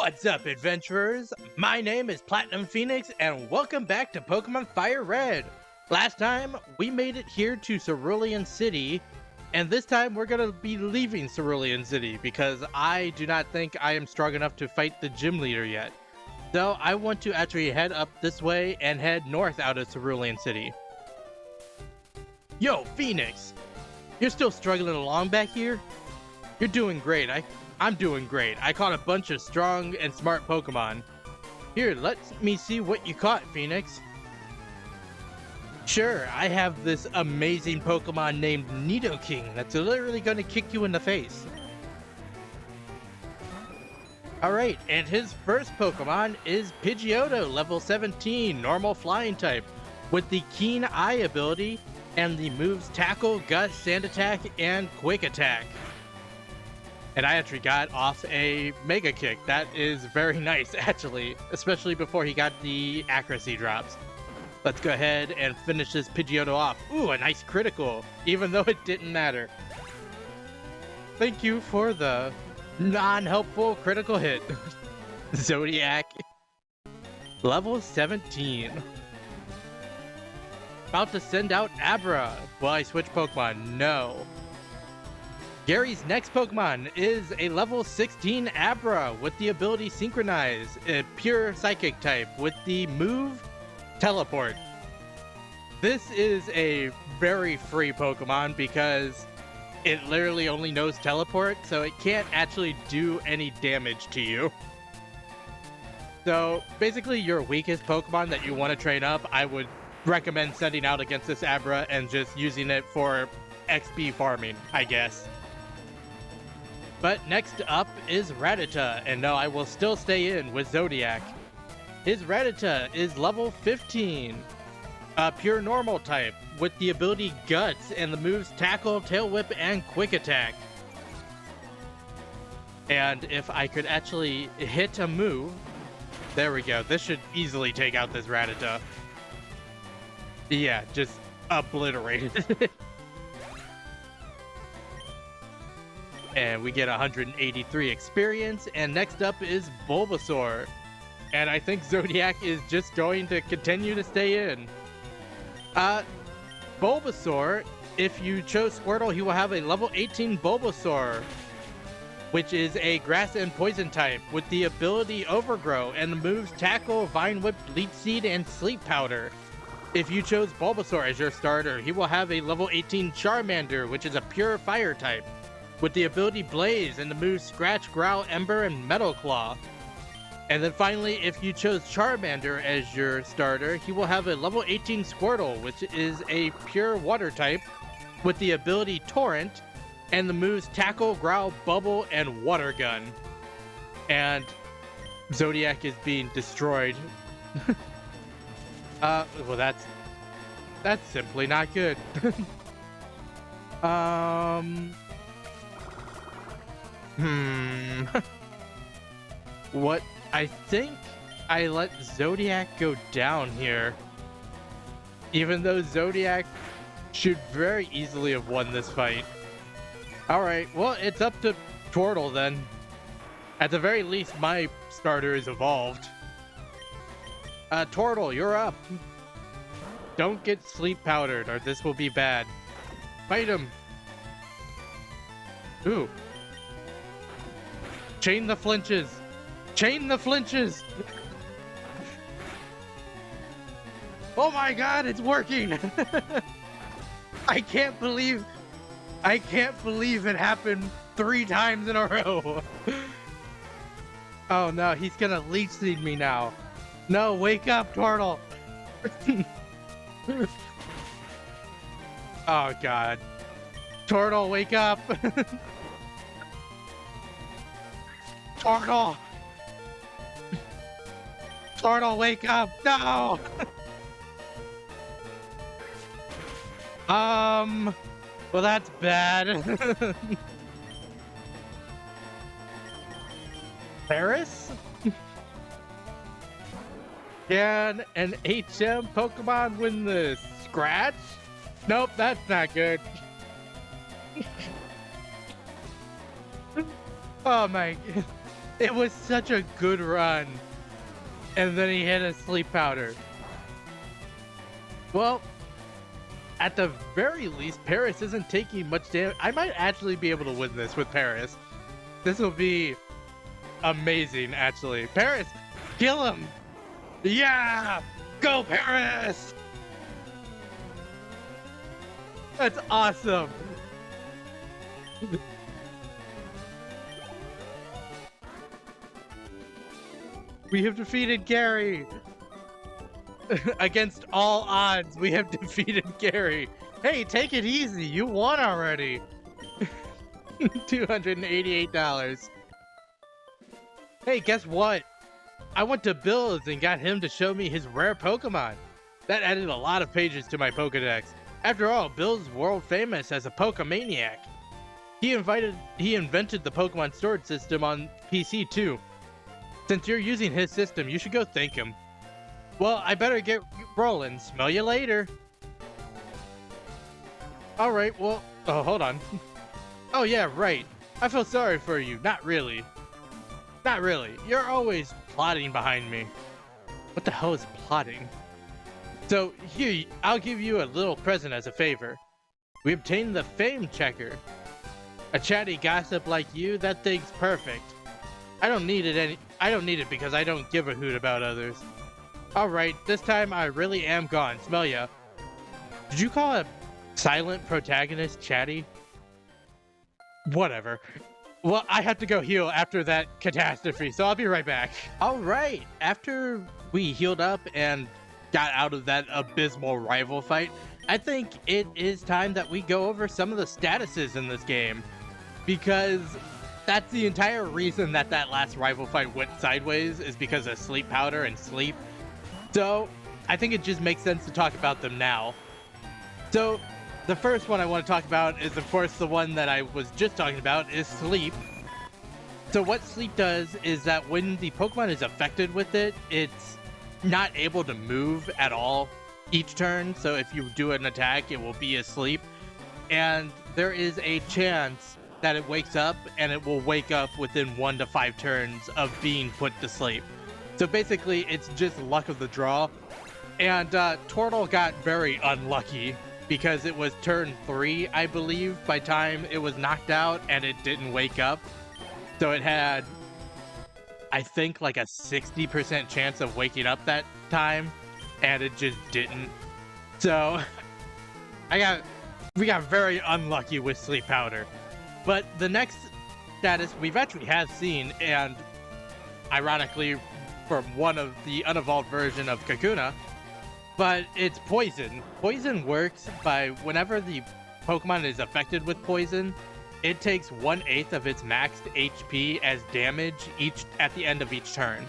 What's up, adventurers? My name is Platinum Phoenix, and welcome back to Pokemon FireRed. Last time, we made it here to Cerulean City, and this time we're gonna be leaving Cerulean City because I do not think I am strong enough to fight the gym leader yet. So I want to actually head up this way and head north out of Cerulean City. Yo, Phoenix! You're still struggling along back here? You're doing great. I'm doing great. I caught a bunch of strong and smart Pokemon. Here, let me see what you caught, Phoenix. Sure, I have this amazing Pokemon named Nidoking that's literally going to kick you in the face. Alright, and his first Pokemon is Pidgeotto, level 17, normal flying type, with the Keen Eye ability and the moves Tackle, Gut, Sand Attack, and Quick Attack. And I actually got off a Mega Kick. That is very nice, actually, especially before he got the accuracy drops. Let's go ahead and finish this Pidgeotto off. Ooh, a nice critical, even though it didn't matter. Thank you for the non-helpful critical hit. Zodiac, level 17. About to send out Abra. Will I switch Pokemon? No. Gary's next Pokemon is a level 16 Abra with the ability Synchronize, a pure Psychic type with the move Teleport. This is a very free Pokemon because it literally only knows Teleport, so it can't actually do any damage to you. So basically your weakest Pokemon that you want to train up, I would recommend sending out against this Abra and just using it for XP farming, I guess. But next up is Rattata, and no, I will still stay in with Zodiac. His Rattata is level 15, a pure normal type, with the ability Guts and the moves Tackle, Tail Whip, and Quick Attack. And if I could actually hit a move, there we go, this should easily take out this Rattata. Yeah, just obliterated. And we get 183 experience, and next up is Bulbasaur. And I think Zodiac is just going to continue to stay in. Bulbasaur, if you chose Squirtle, he will have a level 18 Bulbasaur, which is a grass and poison type with the ability Overgrow and the moves Tackle, Vine Whip, Leech Seed, and Sleep Powder. If you chose Bulbasaur as your starter, he will have a level 18 Charmander, which is a pure fire type, with the ability Blaze and the moves Scratch, Growl, Ember, and Metal Claw. And then finally, if you chose Charmander as your starter, he will have a level 18 Squirtle, which is a pure water type, with the ability Torrent, and the moves Tackle, Growl, Bubble, and Water Gun. And Zodiac is being destroyed. Well, that's simply not good. What? I think I let Zodiac go down here. Even though Zodiac should very easily have won this fight. Alright, well, it's up to Tortle then. At the very least, my starter is evolved. Tortle, you're up. Don't get sleep powdered or this will be bad. Fight him. Ooh. Chain the flinches! Chain the flinches! Oh my god, it's working! I can't believe it happened 3 times in a row! Oh no, he's gonna leech seed me now. No, wake up, Tortle! Oh god. Tortle, wake up! Tortle! Tortle, wake up! No! Well, that's bad. Paris? Can an HM Pokemon win the Scratch? Nope, that's not good. Oh my... It was such a good run. And then he hit a sleep powder. Well, at the very least, Paris isn't taking much damage. I might actually be able to win this with Paris. This will be amazing, actually. Paris, kill him! Yeah! Go, Paris! That's awesome! We have defeated Gary! Against all odds, we have defeated Gary. Hey, take it easy. You won already. $288. Hey, guess what? I went to Bill's and got him to show me his rare Pokemon. That added a lot of pages to my Pokedex. After all, Bill's world famous as a Pokemaniac. He invented the Pokemon storage system on PC too. Since you're using his system, you should go thank him. Well, I better get rolling. Smell you later. Alright, well... Oh, hold on. Oh yeah, right. I feel sorry for you. Not really. Not really. You're always plotting behind me. What the hell is plotting? So, here, I'll give you a little present as a favor. We obtained the Fame Checker. A chatty gossip like you, that thing's perfect. I don't need it because I don't give a hoot about others. Alright, this time I really am gone. Smell ya. Did you call a silent protagonist chatty? Whatever. Well, I have to go heal after that catastrophe, so I'll be right back. Alright, after we healed up and got out of that abysmal rival fight, I think it is time that we go over some of the statuses in this game. Because that's the entire reason that last rival fight went sideways, is because of sleep powder and sleep. So, I think it just makes sense to talk about them now. So, the first one I want to talk about is, of course, the one that I was just talking about, is sleep. So what sleep does is that when the Pokemon is affected with it, it's not able to move at all each turn. So if you do an attack, it will be asleep. And there is a chance that it wakes up, and it will wake up within 1 to 5 turns of being put to sleep. So basically, it's just luck of the draw. And Tortle got very unlucky because it was turn 3, I believe, by time it was knocked out, and it didn't wake up. So it had, I think, like a 60% chance of waking up that time, and it just didn't. So we got very unlucky with Sleep Powder. But the next status we've actually have seen, and ironically from one of the unevolved version of Kakuna, but it's Poison. Poison works by whenever the Pokemon is affected with poison, it takes 1/8 of its maxed HP as damage at the end of each turn.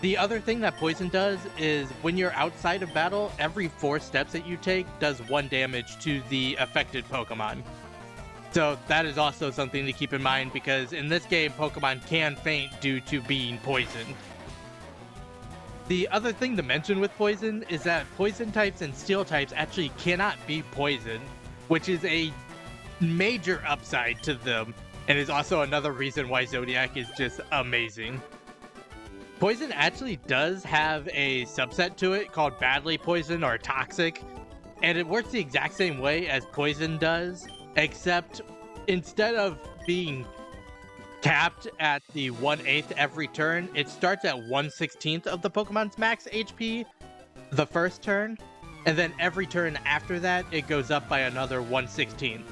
The other thing that Poison does is when you're outside of battle, every 4 steps that you take does 1 damage to the affected Pokemon. So that is also something to keep in mind, because in this game, Pokemon can faint due to being poisoned. The other thing to mention with Poison is that Poison types and Steel types actually cannot be poisoned, which is a major upside to them, and is also another reason why Zodiac is just amazing. Poison actually does have a subset to it called Badly Poison or Toxic, and it works the exact same way as Poison does, except instead of being capped at the 1/8 every turn, it starts at 1/16 of the Pokemon's max HP the first turn, and then every turn after that, it goes up by another 1/16.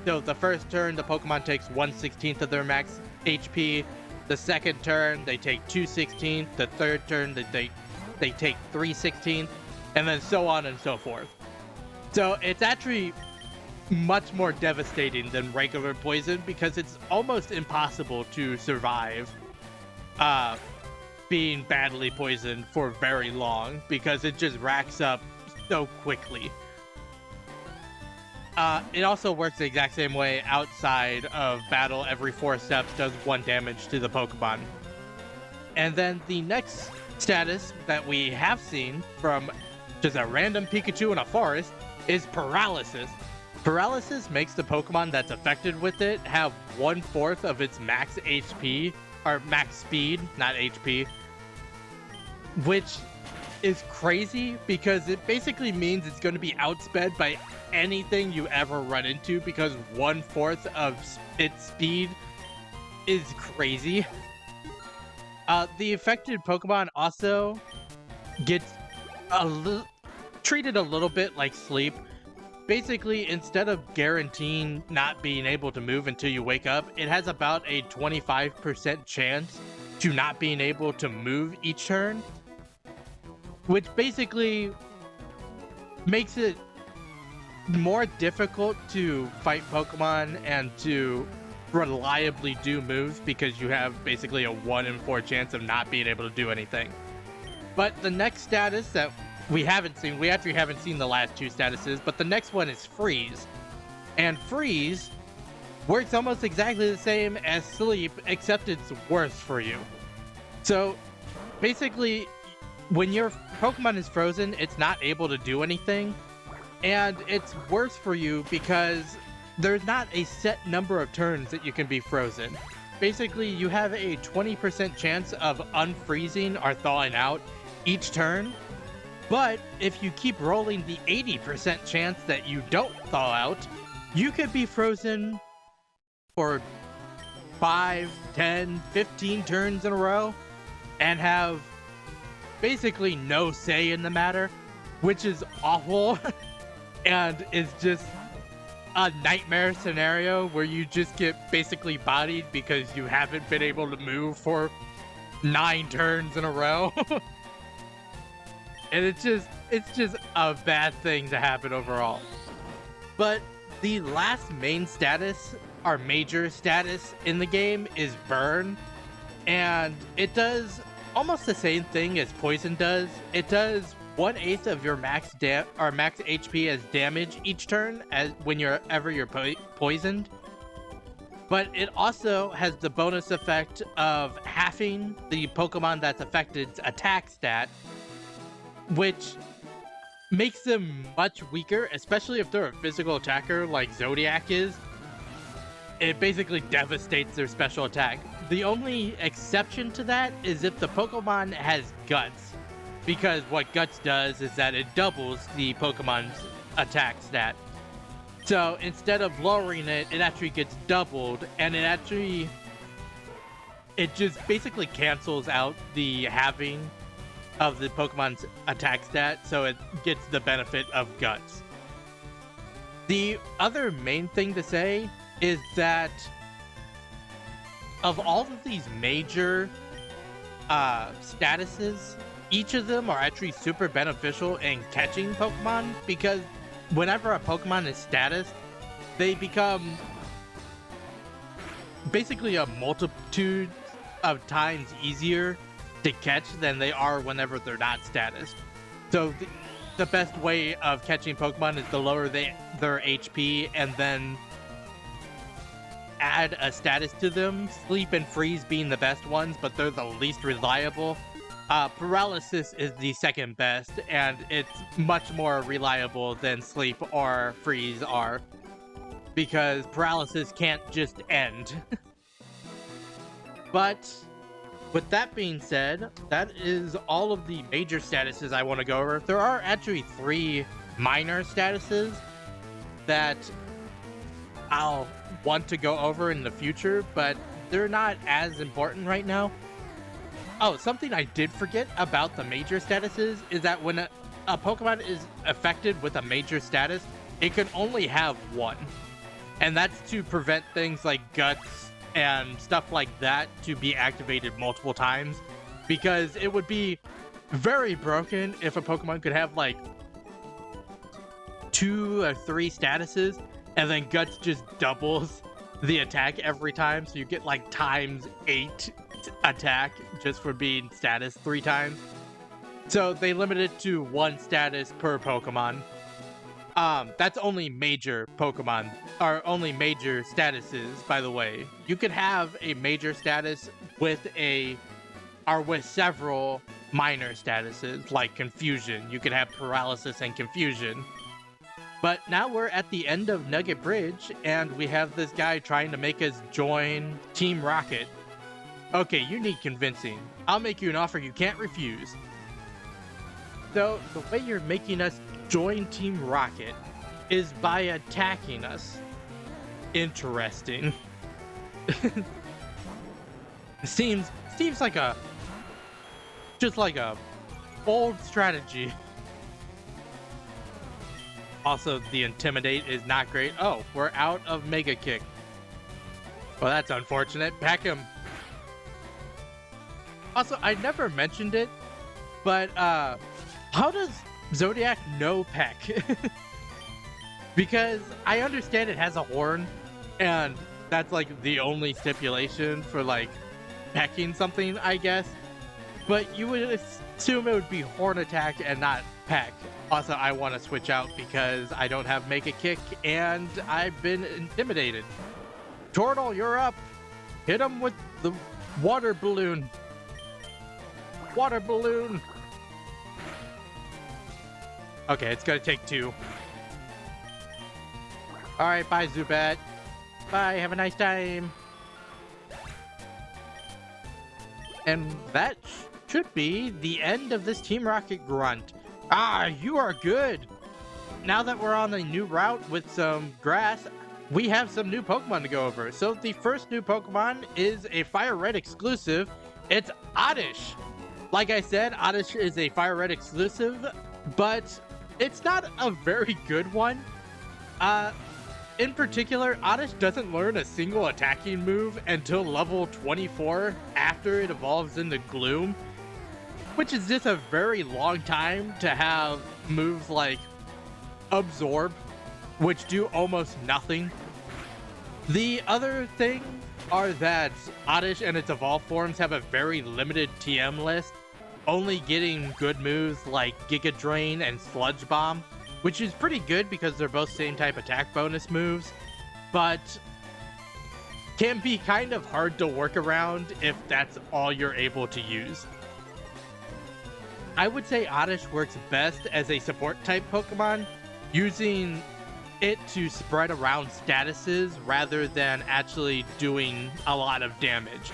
So the first turn, the Pokemon takes 1/16 of their max HP. The second turn, they take 2/16. The third turn, they take 3/16, and then so on and so forth. So it's actually much more devastating than regular poison, because it's almost impossible to survive being badly poisoned for very long, because it just racks up so quickly. It also works the exact same way outside of battle. Every 4 steps does 1 damage to the Pokemon. And then the next status that we have seen from just a random Pikachu in a forest is Paralysis. Paralysis makes the Pokemon that's affected with it have 1/4 of its max HP, or max speed, not HP, which is crazy because it basically means it's going to be outsped by anything you ever run into, because 1/4 of its speed is crazy. The affected Pokemon also gets treated a little bit like sleep. Basically, instead of guaranteeing not being able to move until you wake up, it has about a 25% chance to not being able to move each turn, which basically makes it more difficult to fight Pokemon and to reliably do moves, because you have basically a 1 in 4 chance of not being able to do anything. But the next status that we actually haven't seen the last 2 statuses, but the next one is Freeze. And Freeze works almost exactly the same as Sleep, except it's worse for you. So basically, when your Pokemon is frozen, it's not able to do anything, and it's worse for you because there's not a set number of turns that you can be frozen. Basically, you have a 20% chance of unfreezing or thawing out each turn, but if you keep rolling the 80% chance that you don't thaw out, you could be frozen for 5, 10, 15 turns in a row and have basically no say in the matter, which is awful and is just a nightmare scenario where you just get basically bodied because you haven't been able to move for 9 turns in a row. And it's just a bad thing to happen overall. But the last main status, our major status in the game, is Burn, and it does almost the same thing as Poison does. It does 1/8 of your max HP as damage each turn whenever you're poisoned. But it also has the bonus effect of halving the Pokemon that's affected's attack stat, which makes them much weaker, especially if they're a physical attacker like Zodiac is. It basically devastates their special attack. The only exception to that is if the Pokemon has Guts, because what Guts does is that it doubles the Pokemon's attack stat. So instead of lowering it, it actually gets doubled, and it just basically cancels out the halving of the Pokemon's attack stat, so it gets the benefit of Guts. The other main thing to say is that of all of these major statuses, each of them are actually super beneficial in catching Pokemon, because whenever a Pokemon is status, they become basically a multitude of times easier to catch than they are whenever they're not status. So the best way of catching Pokemon is to lower their HP and then add a status to them, Sleep and Freeze being the best ones, but they're the least reliable. Paralysis is the second best, and it's much more reliable than Sleep or Freeze are, because Paralysis can't just end. But with that being said, that is all of the major statuses I want to go over. There are actually 3 minor statuses that I'll want to go over in the future, but they're not as important right now. Oh, something I did forget about the major statuses is that when a Pokemon is affected with a major status, it can only have 1. And that's to prevent things like Guts and stuff like that to be activated multiple times, because it would be very broken if a Pokemon could have like 2 or 3 statuses and then Guts just doubles the attack every time, so you get like ×8 attack just for being status 3 times. So they limit it to 1 status per Pokemon. That's only major Pokemon, or only major statuses, by the way. You could have a major status with several minor statuses, like Confusion. You could have Paralysis and Confusion. But now we're at the end of Nugget Bridge, and we have this guy trying to make us join Team Rocket. Okay, you need convincing. I'll make you an offer you can't refuse. So, the way you're making us join Team Rocket is by attacking us. Interesting. seems like a bold strategy. Also, the Intimidate is not great. Oh, we're out of Mega Kick. Well, that's unfortunate. Pack him. Also, I never mentioned it, but how does Zodiac know Peck? Because I understand it has a horn, and that's like the only stipulation for like pecking something, I guess. But you would assume it would be horn attack and not peck. Also, I want to switch out because I don't have Mega Kick and I've been intimidated. Turtle, you're up. Hit him with the water balloon. Water balloon. Okay, it's gonna take 2. Alright, bye, Zubat. Bye, have a nice time. And that should be the end of this Team Rocket grunt. Ah, you are good. Now that we're on a new route with some grass, we have some new Pokemon to go over. So the first new Pokemon is a FireRed exclusive. It's Oddish. Like I said, Oddish is a FireRed exclusive, but it's not a very good one. In particular, Oddish doesn't learn a single attacking move until level 24 after it evolves into Gloom, which is just a very long time to have moves like Absorb, which do almost nothing. The other thing are that Oddish and its evolved forms have a very limited TM list, only getting good moves like Giga Drain and Sludge Bomb, which is pretty good because they're both same type attack bonus moves, but can be kind of hard to work around if that's all you're able to use. I would say Oddish works best as a support type Pokemon, using it to spread around statuses rather than actually doing a lot of damage.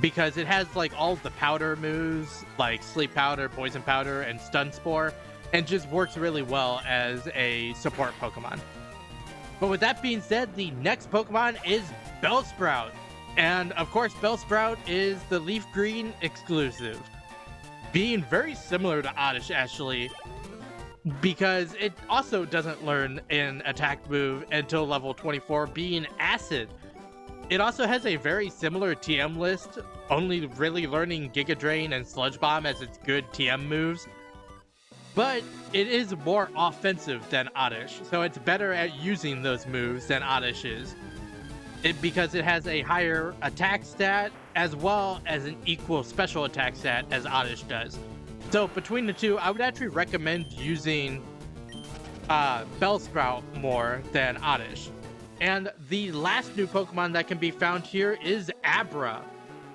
Because it has like all the powder moves like Sleep Powder, Poison Powder, and Stun Spore, and just works really well as a support Pokemon. But with that being said, the next Pokemon is Bellsprout. And of course, Bellsprout is the Leaf Green exclusive, being very similar to Oddish actually, because it also doesn't learn an attack move until level 24, being Acid. It also has a very similar TM list, only really learning Giga Drain and Sludge Bomb as its good TM moves. But it is more offensive than Oddish, so it's better at using those moves than Oddish is. Because it has a higher attack stat as well as an equal special attack stat as Oddish does. So between the two, I would actually recommend using Bellsprout more than Oddish. And the last new Pokemon that can be found here is Abra.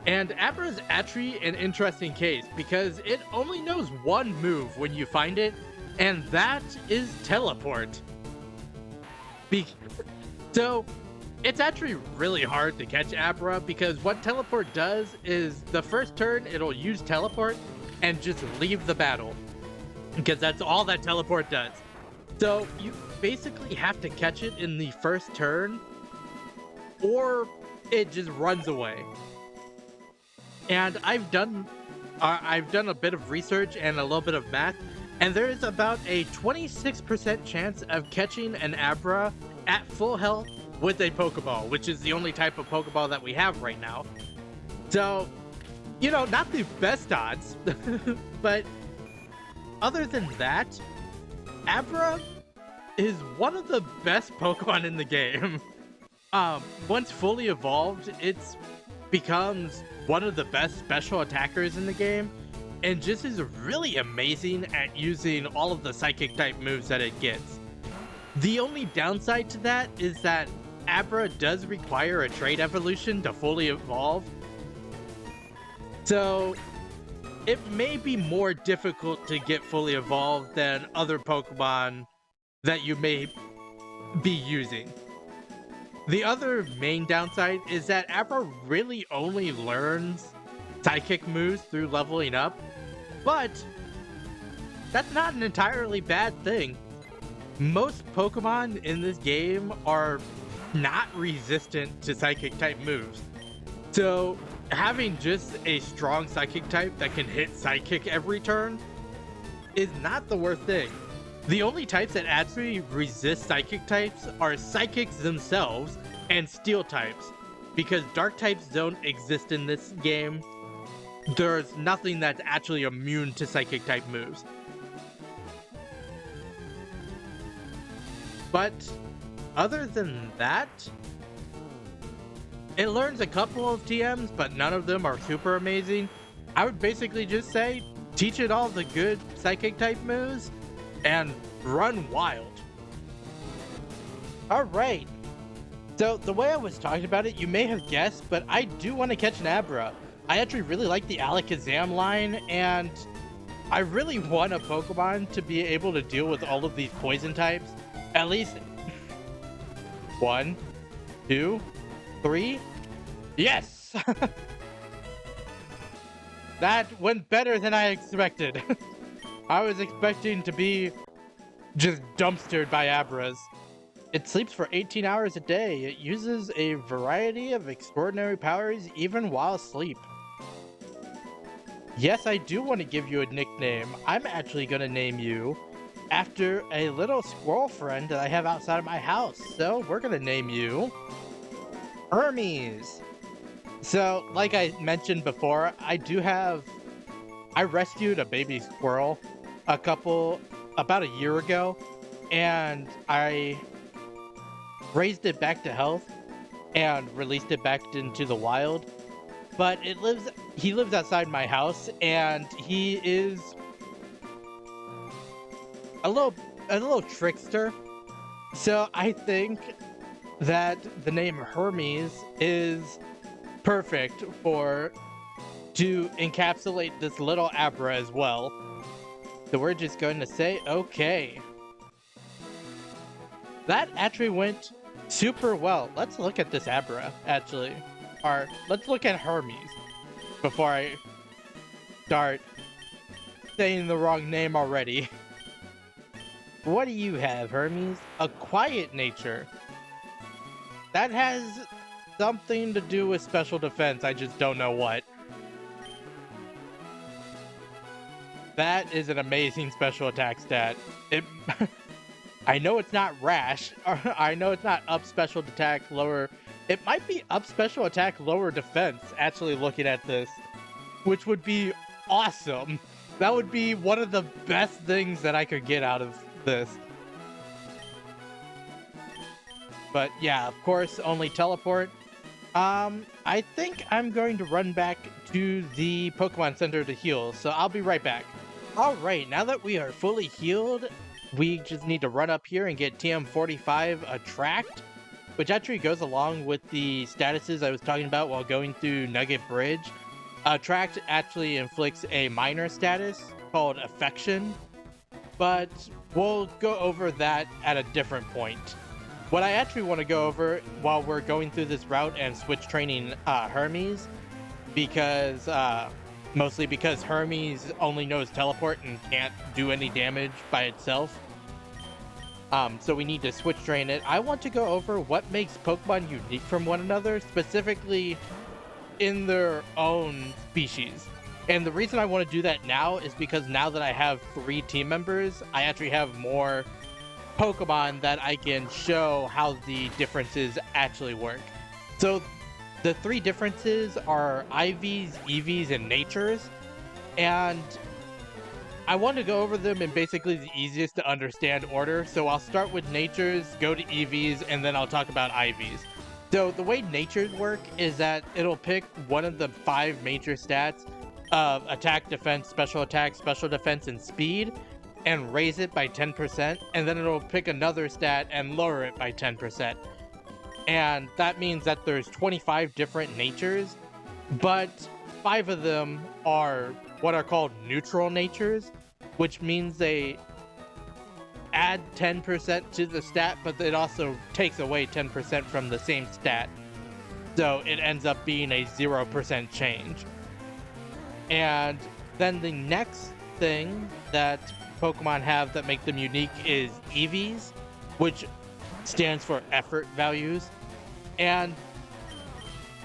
And Abra is actually an interesting case because it only knows one move when you find it, and that is Teleport. So it's actually really hard to catch Abra because what Teleport does is the first turn it'll use Teleport and just leave the battle, because that's all that Teleport does. So you basically have to catch it in the first turn or it just runs away. And I've done a bit of research and a little bit of math, and there is about a 26% chance of catching an Abra at full health with a Pokeball, which is the only type of Pokeball that we have right now. So, you know, not the best odds, but other than that, Abra is one of the best Pokemon in the game. Once fully evolved, it becomes one of the best special attackers in the game, and just is really amazing at using all of the psychic type moves that it gets. The only downside to that is that Abra does require a trait evolution to fully evolve, so it may be more difficult to get fully evolved than other Pokemon that you may be using. The other main downside is that Abra really only learns psychic moves through leveling up, but that's not an entirely bad thing. Most Pokemon in this game are not resistant to psychic type moves. So having just a strong psychic type that can hit psychic every turn is not the worst thing. The only types that actually resist psychic types are psychics themselves and steel types, because dark types don't exist in this game. There's nothing that's actually immune to psychic type moves. But other than that, it learns a couple of TMs, but none of them are super amazing. I would basically just say, teach it all the good psychic type moves and run wild. Alright, so the way I was talking about it, you may have guessed, but I do want to catch an Abra. I actually really like the Alakazam line, and I really want a Pokemon to be able to deal with all of these poison types. At least 1, 2, 3. Yes! That went better than I expected. I was expecting to be just dumpstered by Abras. It sleeps for 18 hours a day. It uses a variety of extraordinary powers even while asleep. Yes, I do want to give you a nickname. I'm actually going to name you after a little squirrel friend that I have outside of my house. So we're going to name you Hermes. So, like I mentioned before, I rescued a baby squirrel about a year ago, and I raised it back to health and released it back into the wild. But he lives outside my house, and he is a little trickster. So I think that the name Hermes is perfect to encapsulate this little Abra as well. So we're just going to say okay. That actually went super well. Let's look at this Abra, actually. Or let's look at Hermes before I start saying the wrong name already. What do you have, Hermes? A quiet nature. That has something to do with special defense, I just don't know what. That is an amazing special attack stat. I know it's not rash, I know it's not up special attack, lower... It might be up special attack, lower defense, actually looking at this, which would be awesome. That would be one of the best things that I could get out of this. But yeah, of course, only teleport. I think I'm going to run back to the Pokemon Center to heal, so I'll be right back. Alright, now that we are fully healed, we just need to run up here and get TM45 Attract, which actually goes along with the statuses I was talking about while going through Nugget Bridge. Attract actually inflicts a minor status called Affection, but we'll go over that at a different point. What I actually want to go over while we're going through this route and switch training Hermes, because mostly because Hermes only knows teleport and can't do any damage by itself. So we need to switch train it. I want to go over what makes Pokemon unique from one another, specifically in their own species. And the reason I want to do that now is because now that I have 3 team members, I actually have more Pokemon that I can show how the differences actually work. So the 3 differences are IVs, EVs, and Natures, and I want to go over them in basically the easiest to understand order. So I'll start with Natures, go to EVs, and then I'll talk about IVs. So the way Natures work is that it'll pick one of the 5 major stats of attack, defense, special defense, and speed, and raise it by 10%, and then it'll pick another stat and lower it by 10%. And that means that there's 25 different natures, but 5 of them are what are called neutral natures, which means they add 10% to the stat, but it also takes away 10% from the same stat. So it ends up being a 0% change. And then the next thing that Pokemon have that make them unique is EVs, which stands for effort values. And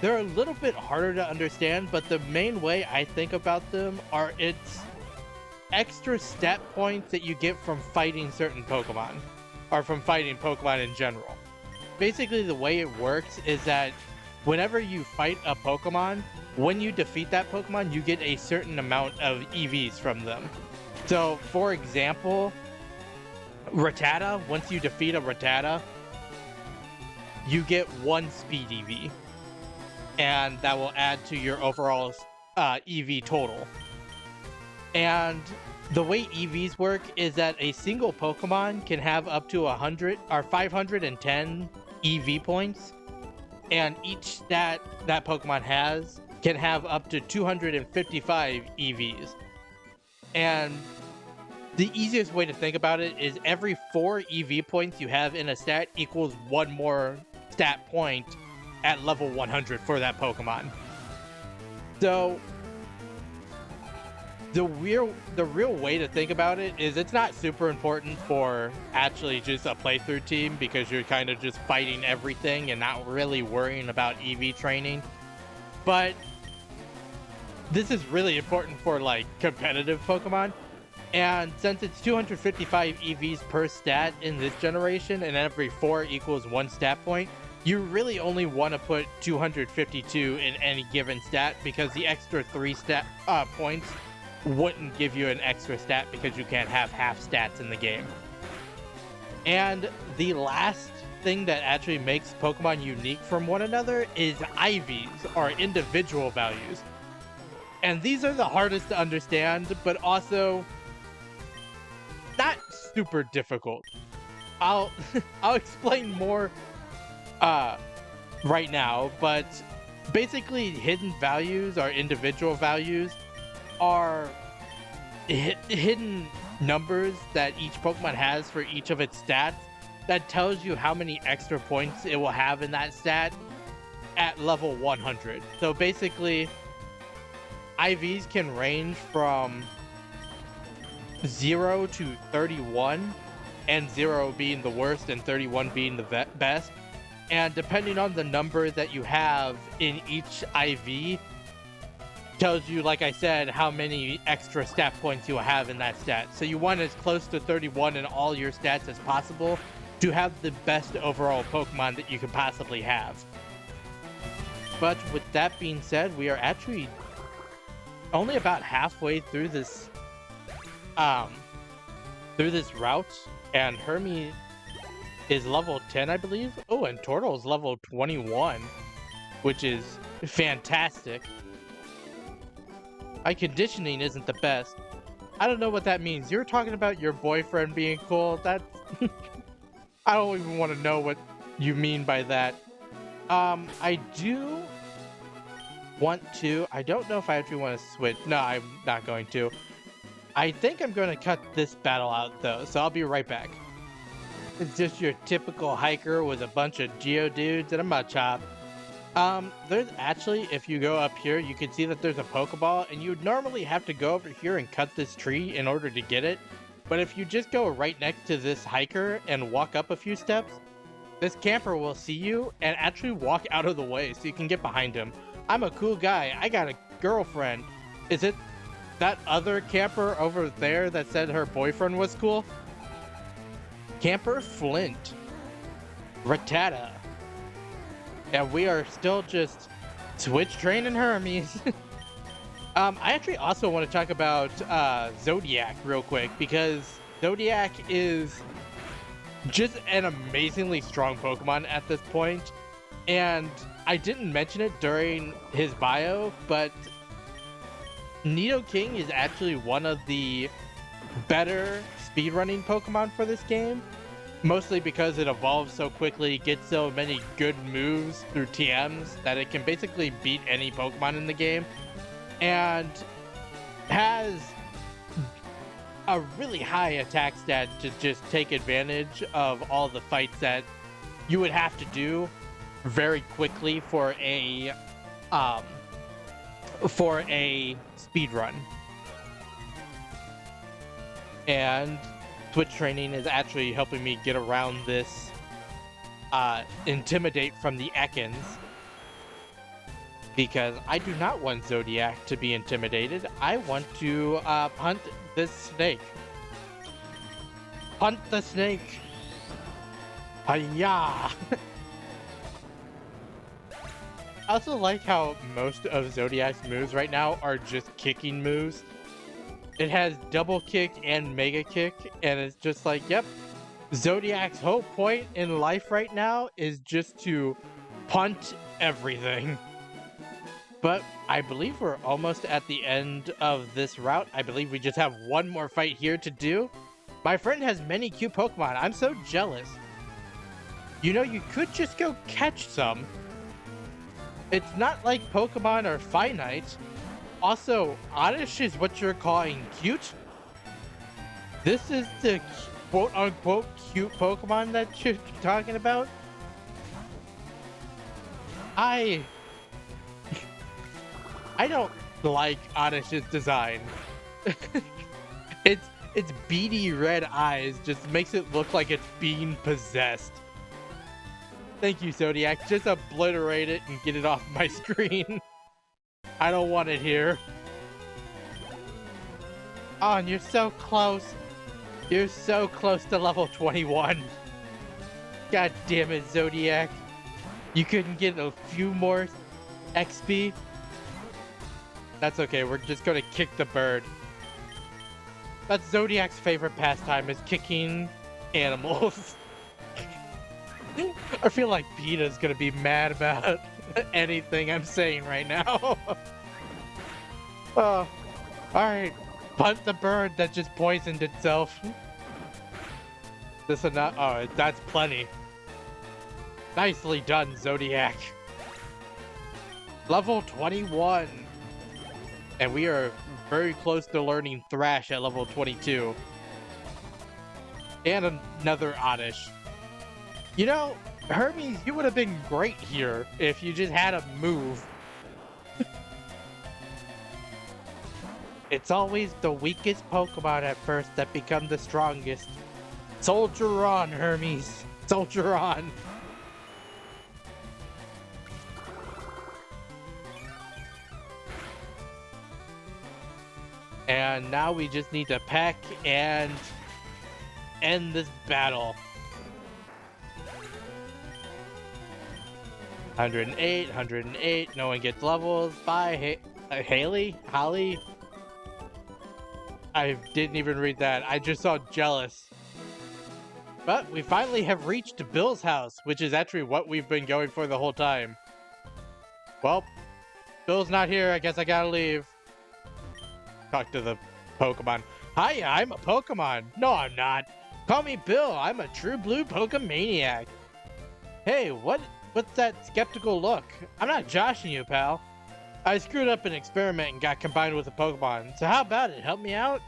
they're a little bit harder to understand, but the main way I think about them are it's extra stat points that you get from fighting certain Pokemon, or from fighting Pokemon in general. Basically, the way it works is that whenever you fight a Pokemon, when you defeat that Pokemon, you get a certain amount of EVs from them. So, for example, Rattata, once you defeat a Rattata, you get 1 speed EV. And that will add to your overall EV total. And the way EVs work is that a single Pokemon can have up to 100 or 510 EV points, and each stat that Pokemon has can have up to 255 EVs. And the easiest way to think about it is every 4 EV points you have in a stat equals 1 more stat point at level 100 for that Pokemon. So the real way to think about it is it's not super important for actually just a playthrough team, because you're kind of just fighting everything and not really worrying about EV training. But this is really important for like competitive Pokemon. And since it's 255 EVs per stat in this generation, and every 4 equals 1 stat point, you really only want to put 252 in any given stat, because the extra 3 stat points wouldn't give you an extra stat, because you can't have half stats in the game. And the last thing that actually makes Pokemon unique from one another is IVs, or individual values. And these are the hardest to understand, but also not super difficult. I'll explain more right now, but basically hidden values, or individual values, are hidden numbers that each Pokemon has for each of its stats that tells you how many extra points it will have in that stat at level 100. So basically, IVs can range from 0 to 31, and 0 being the worst and 31 being the best. And depending on the number that you have in each IV, tells you, like I said, how many extra stat points you will have in that stat. So you want as close to 31 in all your stats as possible to have the best overall Pokemon that you could possibly have. But with that being said, we are actually only about halfway through this route, and Hermie is level 10, I believe. Oh, and Tortle is level 21, which is fantastic. My conditioning isn't the best. I don't know what that means. You're talking about your boyfriend being cool? That I don't even want to know what you mean by that. I do want to. I don't know if I actually want to switch. No, I'm not going to. I think I'm going to cut this battle out, though, so I'll be right back. It's just your typical hiker with a bunch of Geodudes and a Machop. There's actually, if you go up here, you can see that there's a Pokeball, and you'd normally have to go over here and cut this tree in order to get it. But if you just go right next to this hiker and walk up a few steps, this camper will see you and actually walk out of the way so you can get behind him. I'm a cool guy. I got a girlfriend. Is it that other camper over there that said her boyfriend was cool? Camper Flint. Rattata. And we are still just switch training Hermes. I actually also want to talk about Zodiac real quick, because Zodiac is just an amazingly strong Pokemon at this point. And I didn't mention it during his bio, but Nidoking is actually one of the better speedrunning Pokemon for this game. Mostly because it evolves so quickly, gets so many good moves through TMs that it can basically beat any Pokemon in the game. And has a really high attack stat to just take advantage of all the fights that you would have to do very quickly um for a speed run. And Twitch training is actually helping me get around this intimidate from the Ekans, because I do not want Zodiac to be intimidated. I want to punt this snake. Punt the snake. Hi-ya! I also like how most of Zodiac's moves right now are just kicking moves. It has double kick and mega kick, and it's just like, yep, Zodiac's whole point in life right now is just to punt everything. But I believe we're almost at the end of this route. I believe we just have one more fight here to do. My friend has many cute Pokemon. I'm so jealous. You know, you could just go catch some. It's not like Pokemon are finite. Also, Oddish is what you're calling cute? This is the quote-unquote cute Pokemon that you're talking about? I don't like Oddish's design. Its beady red eyes just makes it look like it's being possessed. Thank you, Zodiac. Just obliterate it and get it off my screen. I don't want it here. Oh, and you're so close. You're so close to level 21. God damn it, Zodiac. You couldn't get a few more XP? That's okay, we're just gonna kick the bird. That's Zodiac's favorite pastime, is kicking animals. I feel like PETA's gonna be mad about anything I'm saying right now. Oh, alright. Punt the bird that just poisoned itself. This enough? Oh, that's plenty. Nicely done, Zodiac. Level 21. And we are very close to learning Thrash at level 22. And another Oddish. You know, Hermes, you would have been great here if you just had a move. It's always the weakest Pokemon at first that become the strongest. Soldier on, Hermes. Soldier on. And now we just need to peck and end this battle. 108, 108. No one gets levels. Bye, Haley? Holly? I didn't even read that. I just saw jealous. But we finally have reached Bill's house, which is actually what we've been going for the whole time. Well, Bill's not here. I guess I gotta leave. Talk to the Pokemon. Hi, I'm a Pokemon. No, I'm not. Call me Bill. I'm a true blue Pokemaniac. Hey, what's that skeptical look? I'm not joshing you, pal. I screwed up an experiment and got combined with a Pokemon. So how about it? Help me out?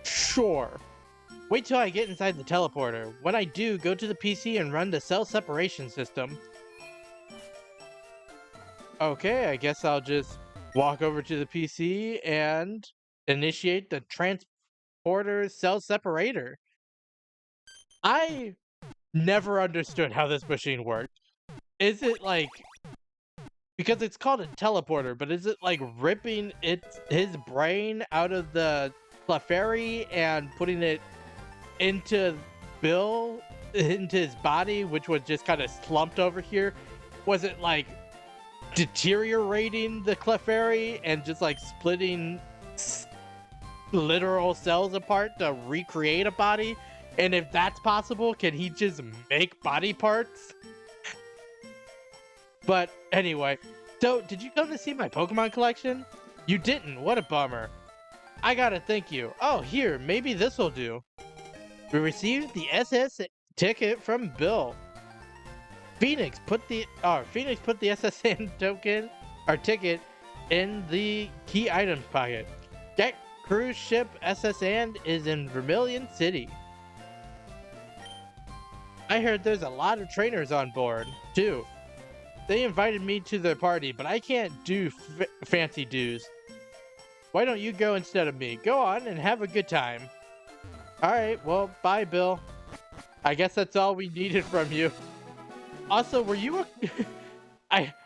Sure. Wait till I get inside the teleporter. When I do, go to the PC and run the cell separation system. Okay, I guess I'll just walk over to the PC and initiate the transporter cell separator. I never understood how this machine worked. Is it like, because it's called a teleporter, but is it like ripping his brain out of the Clefairy and putting it into Bill, into his body, which was just kind of slumped over here? Was it like deteriorating the Clefairy and just like splitting literal cells apart to recreate a body? And if that's possible, can he just make body parts? But anyway, so did you come to see my Pokemon collection? You didn't. What a bummer. I gotta thank you. Oh, here, maybe this'll do. We received the SS ticket from Bill. Phoenix put the SSN token or ticket in the key items pocket. cruise ship SS And is in Vermilion City. I heard there's a lot of trainers on board, too. They invited me to their party, but I can't do fancy dues. Why don't you go instead of me? Go on and have a good time. Alright, well, bye, Bill. I guess that's all we needed from you. Also, were you a...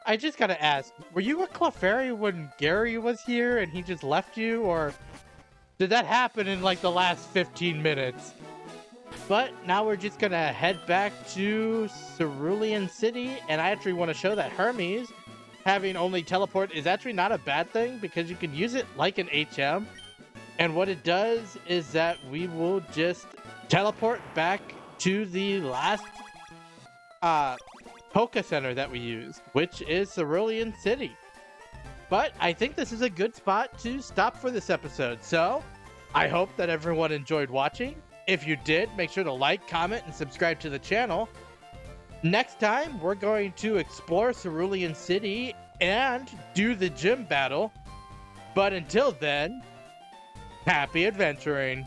I just gotta ask, were you a Clefairy when Gary was here and he just left you, or did that happen in like the last 15 minutes? But now we're just gonna head back to Cerulean City, and I actually want to show that Hermes having only teleport is actually not a bad thing because you can use it like an HM. And what it does is that we will just teleport back to the last Poké Center that we use, which is Cerulean City. But I think this is a good spot to stop for this episode. So I hope that everyone enjoyed watching. If you did, make sure to like, comment, and subscribe to the channel. Next time, we're going to explore Cerulean City and do the gym battle. But until then, happy adventuring.